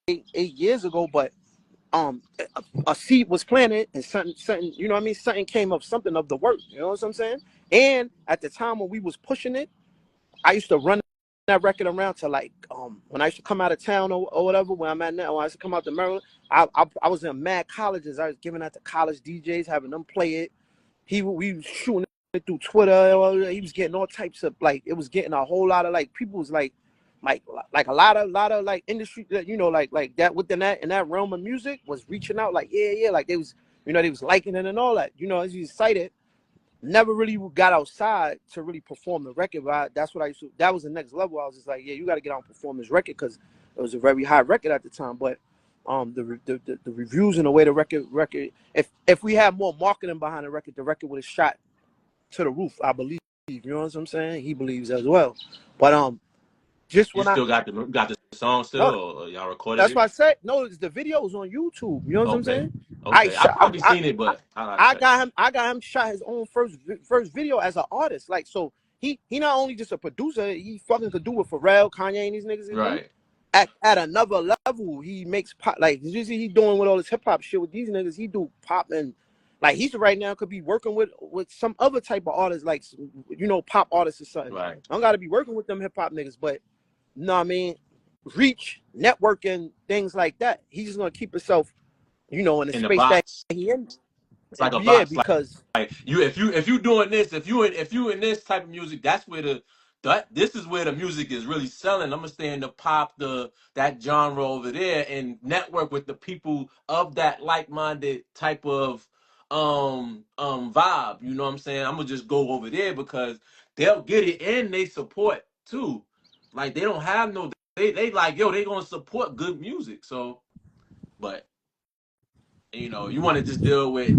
8 years ago, but a seed was planted and something, you know what I mean? Something came up, something of the work, you know what I'm saying? And at the time when we was pushing it, I used to run that record around to like when I used to come out of town or whatever, where I'm at now, when I used to come out to Maryland, I was in mad colleges. I was giving that to college DJs, having them play it. We was shooting it through Twitter. He was getting all types of like, it was getting a whole lot of like, people was like a lot of like industry that, you know, like that within that in that realm of music was reaching out like yeah like they was, you know, they was liking it and all that, you know, as you cited. Never really got outside to really perform the record, but that's what I used to, that was the next level. I was just like, yeah, you got to get out and perform this record because it was a very high record at the time. But the reviews and the way the record if we had more marketing behind the record would have shot to the roof, I believe. You know what I'm saying? He believes as well. But just You when I still got the song still, no, or y'all recorded that's it? why I said no. It's the videos on YouTube. You know what I'm Okay, saying? I okay. I shot. probably seen it, but I gotta I check. got him. I got him shot his own first video as an artist. Like so, he not only just a producer. He fucking could do it for Pharrell, Kanye, and these niggas. You know, Right. at another level, he makes pop. Like you see, he doing with all this hip hop shit with these niggas. He do pop and like he's right now could be working with some other type of artists, like you know, pop artists or something. Right. I don't got to be working with them hip hop niggas, but you know what I mean, reach, networking, things like that. He's just gonna keep himself, you know, in the In the space that box. he in. It's like a Yeah, box. because Like you, if you doing this, if you in this type of music, that's where this is where the music is really selling. I'm gonna stay in the pop, that genre over there, and network with the people of that like minded type of vibe. You know what I'm saying? I'm gonna just go over there because they'll get it and they support too. Like they don't have no, they like yo, they gonna support good music. So, but you want to just deal with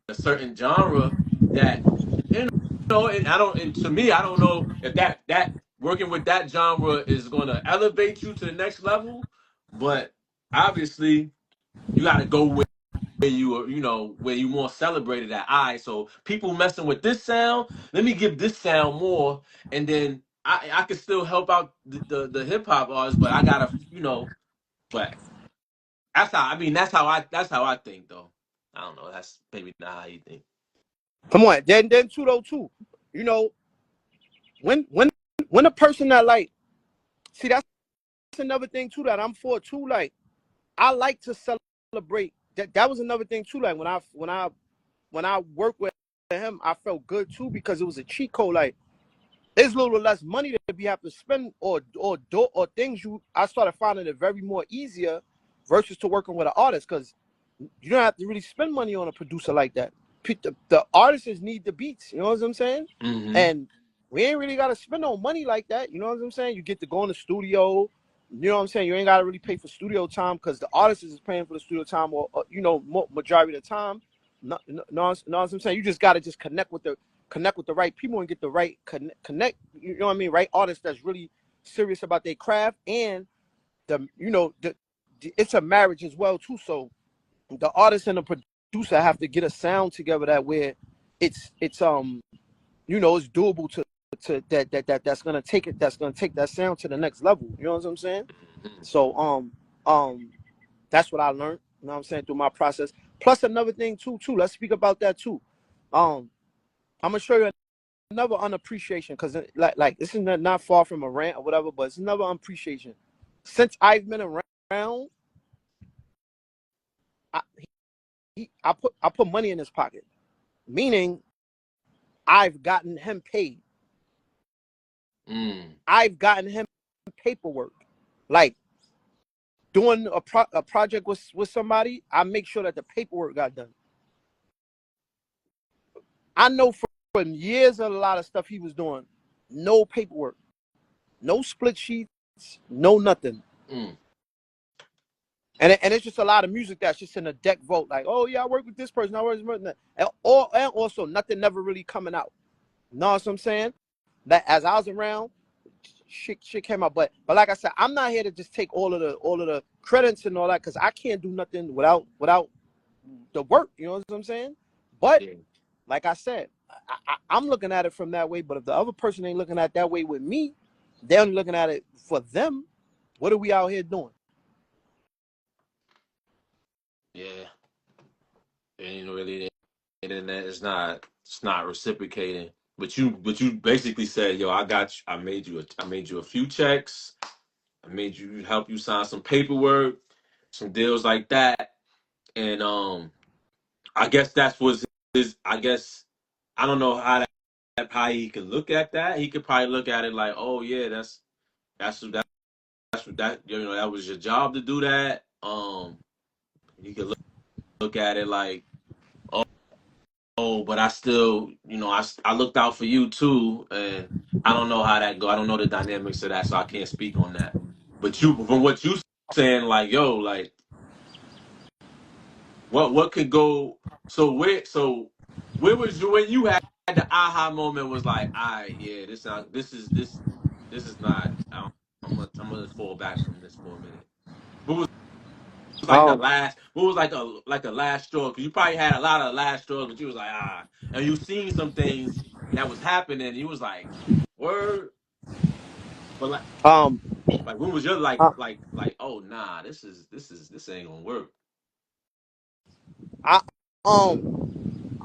a certain genre that you and I don't, and to me I don't know if that working with that genre is going to elevate you to the next level, but obviously you got to go where you are, where you more celebrated at. So people messing with this sound, let me give this sound more, and then I can still help out the hip hop artists, but I gotta but that's how I think though. I don't know. That's maybe not how you think. come on, then too though too, you know, when when a person that like, see that's another thing too that I'm for too. Like I like to celebrate. That was another thing too. Like when I worked with him, I felt good too because it was a cheat code. Like it's a little less money that we have to spend or things I started finding it very more easier versus to working with an artist because you don't have to really spend money on a producer like that. The artists need the beats, you know what I'm saying? Mm-hmm. And we ain't really gotta spend no money like that, you know what I'm saying? You get to go in the studio, you know what I'm saying? You ain't gotta really pay for studio time because the artist is paying for the studio time or majority of the time. Know what I'm saying? You just gotta just connect with the right people and get the right connect, you know what I mean? Right artists that's really serious about their craft and it's a marriage as well too. So the artist and the producer have to get a sound together that where it's it's doable to that's gonna take that sound to the next level. You know what I'm saying? Mm-hmm. So that's what I learned. You know what I'm saying through my process. Plus another thing too. Let's speak about that too. I'm gonna show you another unappreciation because like this is not far from a rant or whatever, but it's another unappreciation. Since I've been around, I, I put money in his pocket, meaning I've gotten him paid. Mm. I've gotten him paperwork. Like doing a project with somebody, I make sure that the paperwork got done. I know from years of a lot of stuff he was doing, no paperwork, no split sheets, no nothing. Mm. And it's just a lot of music that's just in a deck vote. Like, oh yeah, I work with this person, I work with this person. And also nothing never really coming out. You know what I'm saying? That as I was around, shit came out. But like I said, I'm not here to just take all of the credits and all that because I can't do nothing without the work. You know what I'm saying? But Yeah. like I said, I'm looking at it from that way. But if the other person ain't looking at it that way with me, they're only looking at it for them. What are we out here doing? Yeah, and really, the internet is not, it's not reciprocating. But you basically said, yo, I made you a few checks. I made you, help you sign some paperwork, some deals like that, and I guess that's was his. I guess I don't know how he could look at that. He could probably look at it like, oh yeah, that's what that, you know, that was your job to do that. You could look at it like, oh, but I still, you know, I looked out for you too, and I don't know how that go. I don't know the dynamics of that, so I can't speak on that. But you, from what you saying, like, yo, like, what could go? So where was you when you had the aha moment? Was like, all right, yeah, this is not. I'm gonna fall back from this for a minute. What was like the Um, last? What was like a last straw? Because you probably had a lot of last straws, but you was like, and you seen some things that was happening. And you was like, word, but um, like when was your like uh, oh nah, this ain't gonna work. I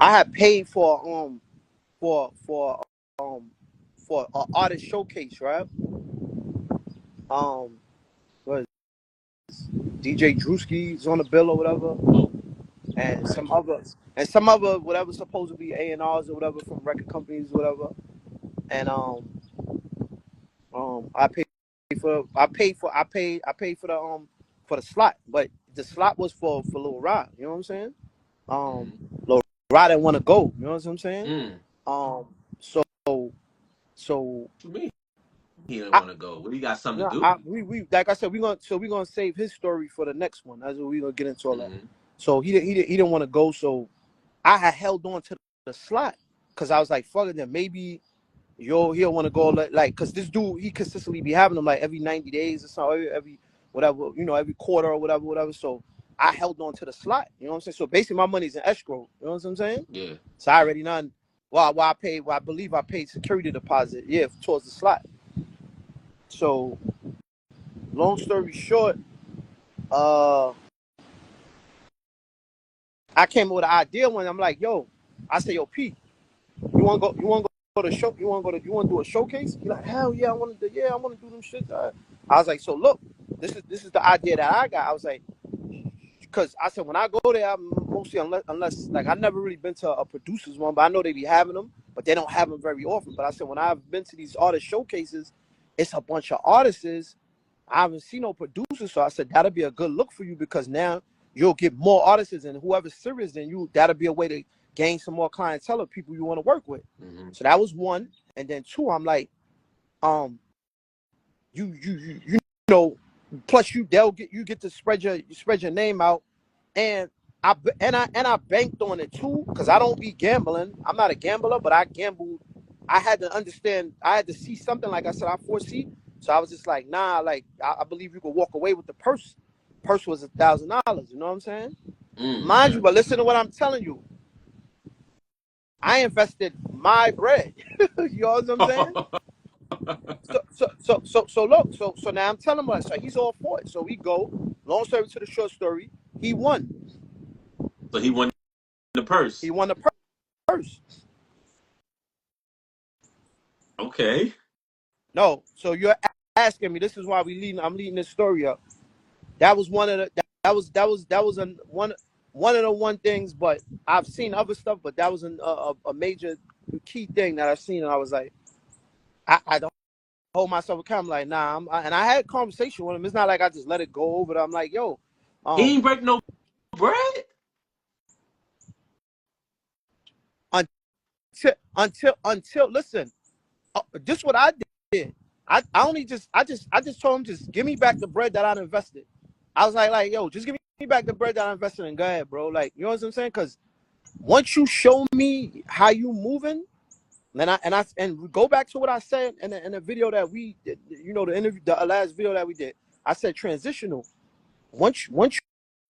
I had paid for for um for an artist showcase, right? Um, what DJ Drewski's on the bill or whatever, Oh, and okay. some other whatever supposed to be A&Rs or whatever from record companies, whatever. And I paid for the slot, but the slot was for Lil Rod. You know what I'm saying? Mm-hmm. Lil Rod didn't want to go. You know what I'm saying? Mm. Um, so so What you mean he didn't I. want to go? What, he got something No, to do? we like I said, we gonna save his story for the next one. That's what we gonna get into all that. Mm-hmm. So he didn't want to go. So I had held on to the slot because I was like, fuck it, then maybe he'll want to go like because this dude he consistently be having them like every 90 days or so, every whatever, every quarter or whatever. So I held on to the slot. You know what I'm saying? So basically my money's in escrow. You know what I'm saying? Yeah. So I already done. Well, I paid. Well, I believe I paid security deposit. Yeah, towards the slot. So long story short, uh, I came up with an idea when I'm like, yo, I say, yo, P, you want to go to show, you want to do a showcase? He's like, hell yeah, I want to do them shit. I was like, so look, this is the idea that I got. I was like, because I said when I go there, I'm mostly unless like I've never really been to a producer's one, but I know they be having them, but they don't have them very often. But I said when I've been to these artist showcases, it's a bunch of artists. I haven't seen no producers, so I said that'll be a good look for you because now you'll get more artists, and whoever's serious than you, that'll be a way to gain some more clientele of people you want to work with. Mm-hmm. So that was one, and then two, I'm like, um, you know, plus they'll get you get to spread your name out, and I banked on it too because I don't be gambling. I'm not a gambler, but I gambled. I had to understand. I had to see something. Like I said, I foresee. So I was just like, nah. Like I believe you could walk away with the purse. Purse was $1,000. You know what I'm saying? Mm. Mind you, but listen to what I'm telling you. I invested my bread. You know what I'm saying? So look. So now I'm telling him. So he's all for it. So we go. Long story to the short story. He won. So he won the He purse. won the purse. Okay. No, so you're asking me. This is why I'm leading this story up. That was one of the. That was one of the one things. But I've seen other stuff. But that was a major key thing that I've seen, and I was like, I don't hold myself accountable. Like, nah. And I had a conversation with him. It's not like I just let it go over. I'm like, yo, He um, ain't break no bread. until listen. This what I did. I just told him just give me back the bread that I invested. I was like yo, just give me back the bread that I invested and go ahead, bro. Like you know what I'm saying? Because once you show me how you moving, and we go back to what I said in the video that we did, the interview, the last video that we did. I said transitional. Once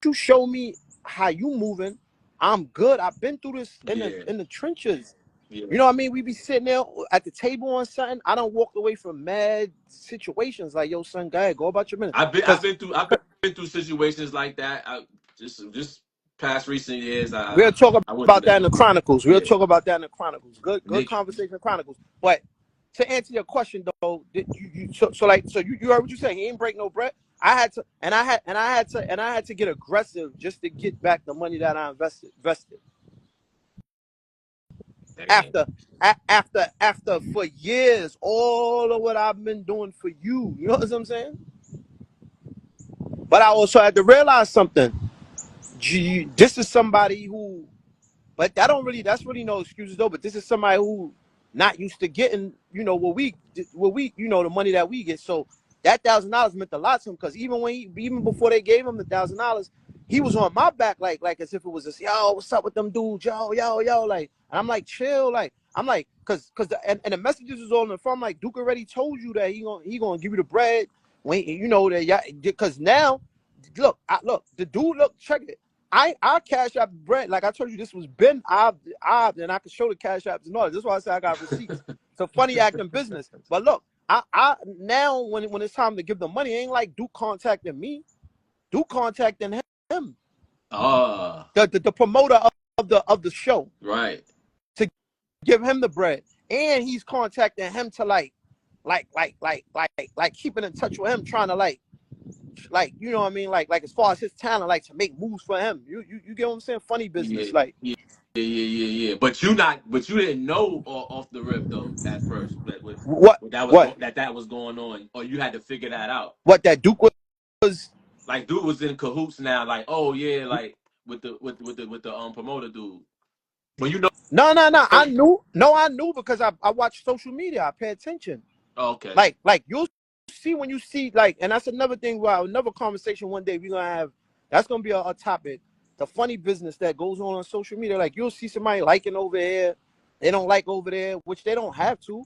you show me how you moving, I'm good. I've been through this Yeah. in the trenches. Yeah. You know what I mean? We be sitting there at the table on something. I don't walk away from mad situations like, yo, son, go ahead, go about your minute. I've Cause been through situations like that. Just past recent years. we'll talk I went through about that that. in the Chronicles. We'll Yeah. talk about that in the Chronicles. Good Nick. conversation in Chronicles. But to answer your question though, so you heard what you saying. He ain't break no bread. I had to, and I had to get aggressive just to get back the money that I invested. Damn. After for years, all of what I've been doing for you. You know what I'm saying? But I also had to realize something. Gee, this is somebody who, but that's really no excuses though. But this is somebody who not used to getting, the money that we get. So that $1,000 meant a lot to him because even before they gave him the $1,000, he was on my back like as if it was just, yo, what's up with them dudes, yo, like, and I'm like, chill, like, I'm like, and the messages was all in the phone. I'm like, Duke already told you that he gonna give you the bread when that, yeah, because now, look, the dude, check it. I cash app bread. Like I told you, this was been and I could show the cash apps and all that. This is why I say I got receipts. So funny acting business. But look, I now when it's time to give the money, it ain't like Duke contacting me. Duke contacting him. Ah. The promoter of the show Right. to give him the bread. And he's contacting him to like keeping in touch with him, trying to you know what I mean, like as far as his talent, like to make moves for him. You get what I'm saying? Funny Yeah. business, like Yeah. But you didn't know off the rip though at first what what that was going on, or you had to figure that out. what that Duke was. Like dude was in cahoots now. Like oh yeah, like with the promoter dude. But you know. No. I knew because I watch social media. I pay attention. Oh, okay. Like you'll see when you see like, and that's another thing. Another conversation one day we're gonna have. That's gonna be a topic. The funny business that goes on social media. Like you'll see somebody liking over here, they don't like over there, which they don't have to.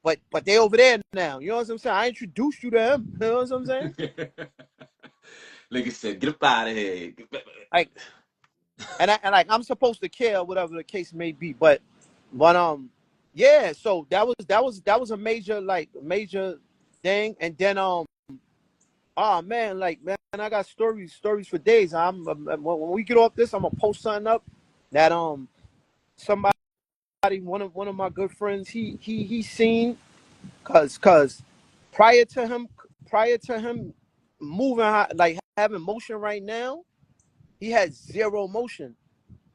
But they over there now. You know what I'm saying? I introduced you to him. You know what I'm saying? Like I said, get up out of here. Like, and like I'm supposed to care, whatever the case may be. But yeah. So that was a major thing. And then oh man, like man, I got stories for days. When we get off this, I'm gonna post something up that somebody, one of my good friends, he seen, cause prior to him moving, like having motion right now, he had zero motion.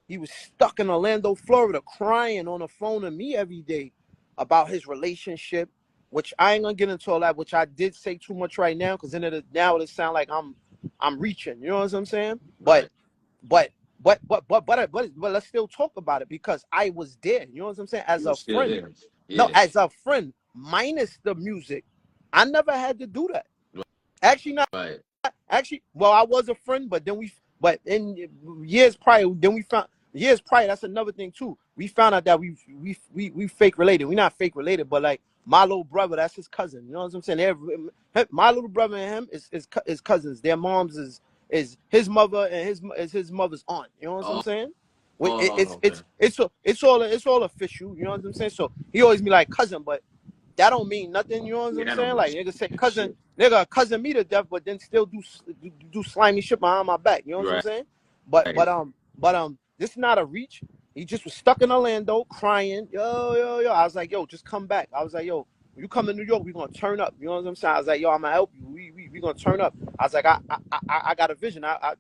He was stuck in Orlando, Florida, crying on the phone to me every day about his relationship, which I ain't gonna get into all that, which I did say too much right now, because now it sound like I'm reaching. You know what I'm saying? But Right. but but let's still talk about it because I was there. You know what I'm saying? As You were a still friend. there. No, Yeah. as a friend, minus the music. I never had to do that. Actually, not Right. actually. Well, I was a friend, but in years prior, years prior. That's another thing too. We found out that we fake related. We're not fake related, but like my little brother, that's his cousin. You know what I'm saying? My little brother and him is cousins. Their moms is his mother and his mother's aunt. You know what I'm Oh, saying? oh, okay. It's all official. You know what I'm saying? So he always be like cousin, but that don't mean nothing. You know what Yeah, I'm that don't saying? mean Like nigga say cousin, shit. nigga cousin me to death, but then still do slimy shit behind my back. You know what I'm Right. saying? But this is not a reach. He just was stuck in Orlando crying. Yo. I was like, yo, just come back. I was like, yo, when you come to New York, we gonna turn up. You know what I'm saying? I was like, yo, I'm gonna help you. We gonna turn up. I was like, I got a vision. I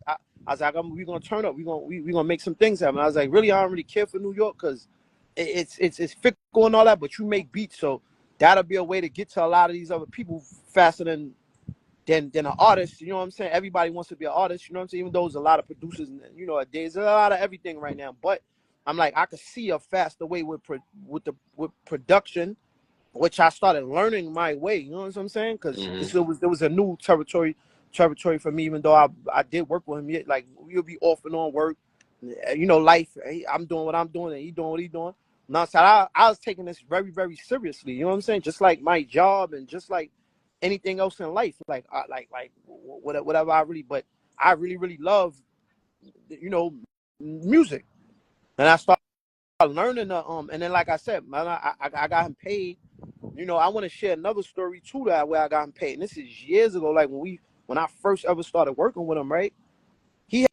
was like, we gonna turn up. We gonna make some things happen. I was like, really, I don't really care for New York because it's fickle and all that, but you make beats, so that'll be a way to get to a lot of these other people faster than an artist. You know what I'm saying? Everybody wants to be an artist. You know what I'm saying? Even though there's a lot of producers, there's a lot of everything right now. But I'm like, I could see a faster way with production, which I started learning my way. You know what I'm saying? Because Mm-hmm. there was a new territory for me. Even though I did work with him, yet like we'll be off and on work. Life. I'm doing what I'm doing, and he doing what he doing. Now, so I was taking this very, very seriously. You know what I'm saying? Just like my job and just like anything else in life. Like whatever but I really, really love, music. And I started learning the and then like I said, man, I got him paid. You know, I want to share another story too that where I got him paid. And this is years ago, like when I first ever started working with him, right? He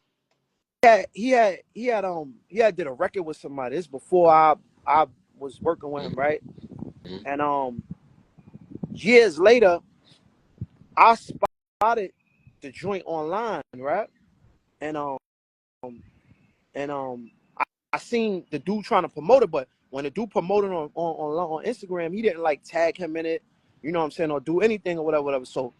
he had did a record with somebody. This before I was working with him, right? Mm-hmm. And years later, I spotted the joint online, right? And and I seen the dude trying to promote it, but when the dude promoted on Instagram, he didn't like tag him in it, you know what I'm saying, or do anything or whatever, whatever. So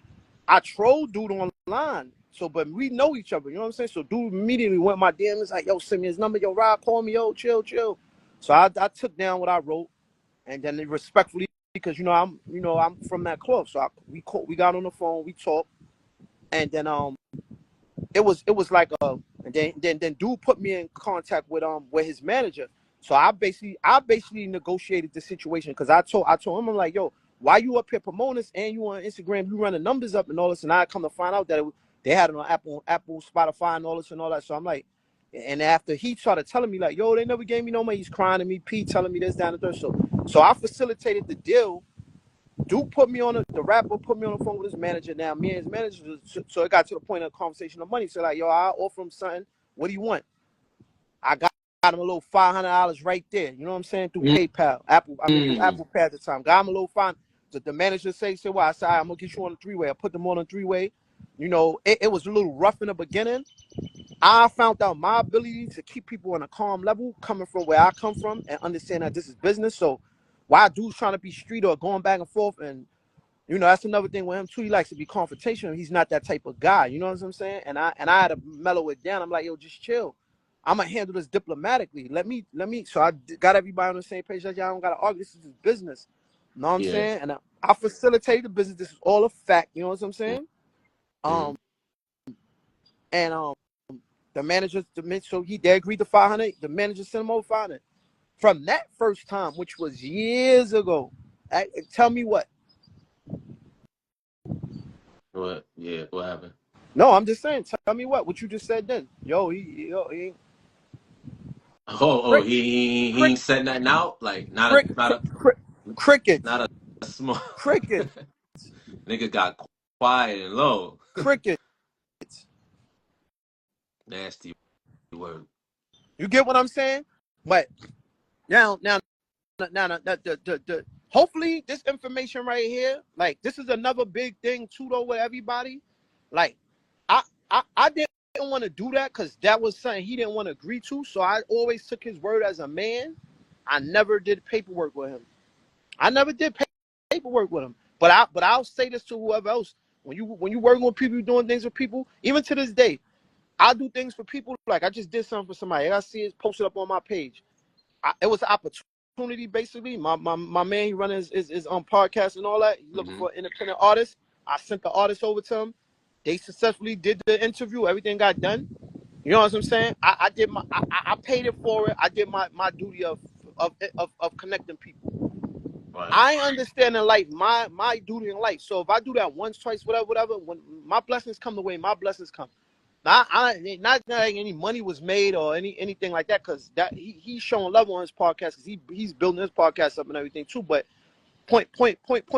I trolled dude online. So, but we know each other, you know what I'm saying? So dude immediately went my DMs like, yo, send me his number, yo, Rob, call me, yo, chill, chill. So I took down what I wrote, and then respectfully, because I'm from that club, so we got on the phone, we talked, and then it was like and then dude put me in contact with his manager. So I basically negotiated the situation because I told him, I'm like, yo, why you up here promoting this and you on Instagram, you running numbers up and all this, and I come to find out that they had it on Apple, Spotify, and all this and all that. So I'm like, and after he started telling me like, yo, they never gave me no money, he's crying to me, P telling me this, down the third. So I facilitated the deal. Duke put me on the rapper put me on the phone with his manager. Now me and his manager, so it got to the point of conversation of money. So like, yo, I offer him something. What do you want? I got him a little $500 right there. You know what I'm saying? Through PayPal, through Mm-hmm. Apple Pay at the time. Got him a little fine. The manager say, well, I said, I'm gonna get you on a three-way. I put them on a three-way. You know, it was a little rough in the beginning. I found out my ability to keep people on a calm level, coming from where I come from, and understand that this is business. So, why dudes trying to be street or going back and forth, and that's another thing with him too. He likes to be confrontational. He's not that type of guy. You know what I'm saying? And I had to mellow it down. I'm like, yo, just chill. I'm gonna handle this diplomatically. Let me. So I got everybody on the same page. Like, y'all don't gotta argue. This is business. You know what I'm Yeah. saying? And I facilitate the business. This is all a fact. You know what I'm saying? Mm-hmm. Um and the manager, so they agreed to 500. The manager sent him over 500. From that first time, which was years ago. Tell me what. What? Yeah. What happened? No, I'm just saying. Tell me what you just said then. He Oh, crick, he crick, ain't said nothing out. Like crick, crickets, not a small crickets, nigga got quiet and low. crickets. Nasty word. You get what I'm saying? But now, hopefully this information right here, like this is another big thing too, though, with everybody. Like, I I didn't want to do that because that was something he didn't want to agree to. So I always took his word as a man. I never did paperwork with him. I never did paperwork with him. But I'll say this to whoever else. When you working with people, you doing things with people, even to this day, I do things for people. Like I just did something for somebody. I see it posted up on my page. It was an opportunity, basically. My man, he running his podcast and all that. He's looking Mm-hmm. for an independent artist. I sent the artist over to him. They successfully did the interview. Everything got done. You know what I'm saying? I did I paid it for it. I did my duty of connecting people. Right. I understand in life my duty in life. So if I do that once, twice, whatever, when my blessings come the way my blessings come. Not like any money was made or anything like that, because that he's showing love on his podcast because he's building his podcast up and everything too. But point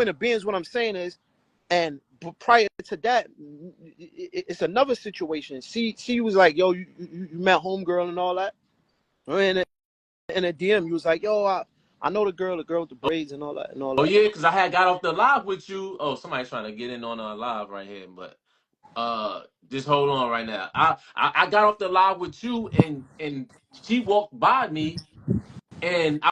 of being is what I'm saying is, and prior to that, it's another situation. She was like, yo, you met homegirl and all that, and in a DM, you was like, yo, I know the girl with the braids and all that and all Oh that. yeah, because I had got off the live with you. Oh, somebody's trying to get in on our live right here, but just hold on right now. I got off the live with you, and she walked by me, and